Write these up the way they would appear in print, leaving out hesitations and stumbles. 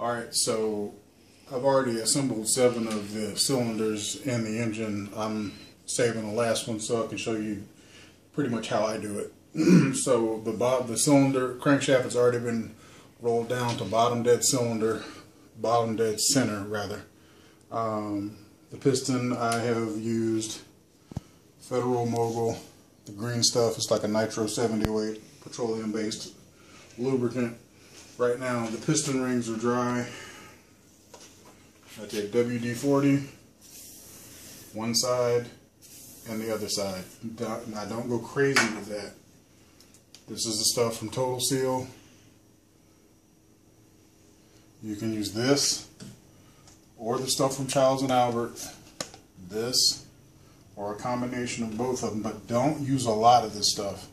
Alright, so I've already assembled 7 of the cylinders in the engine. I'm saving the last one so I can show you pretty much how I do it. So the cylinder crankshaft has already been rolled down to bottom dead center rather. The piston I have used Federal Mogul, the green stuff. It's like a nitro 78 petroleum based lubricant. Right now the piston rings are dry. I take WD-40 one side and the other side. Now don't go crazy with that. This is the stuff from Total Seal. You can use this or the stuff from Childs & Albert, this, or a combination of both of them, but don't use a lot of this stuff.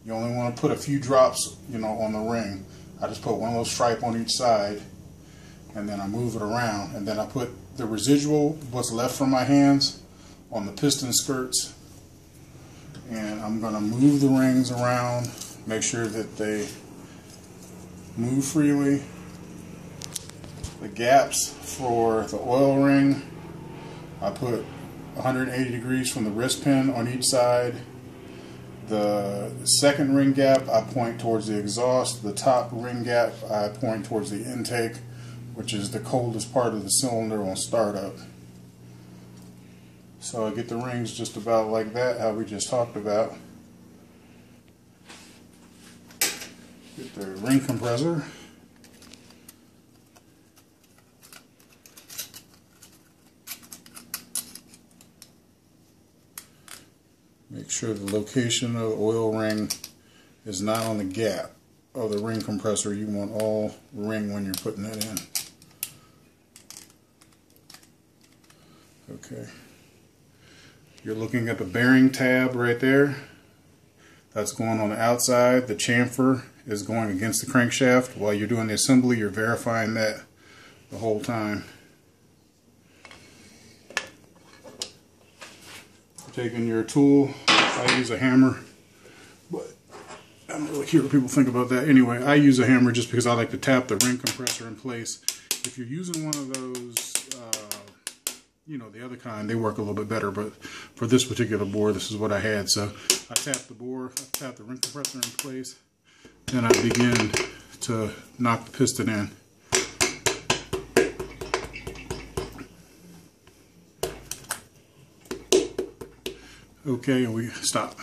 You only want to put a few drops, on the ring. I just put one little stripe on each side, and then I move it around, and then I put the residual, what's left from my hands, on the piston skirts, and I'm going to move the rings around, make sure that they move freely. The gaps for the oil ring, I put 180 degrees from the wrist pin on each side. The second ring gap I point towards the exhaust. The top ring gap I point towards the intake, which is the coldest part of the cylinder on startup. So I get the rings just about like that, how we just talked about. Get the ring compressor. Make sure the location of the oil ring is not on the gap of the ring compressor. You want all ring when you're putting that in. Okay. You're looking at the bearing tab right there. That's going on the outside. The chamfer is going against the crankshaft. While you're doing the assembly, you're verifying that the whole time. Taking your tool, I use a hammer, but I don't really care what people think about that. Anyway, I use a hammer just because I like to tap the ring compressor in place. If you're using one of those, the other kind, they work a little bit better, but for this particular bore, this is what I had. So I tap the bore, I tap the ring compressor in place, then I begin to knock the piston in. Okay, and we stop.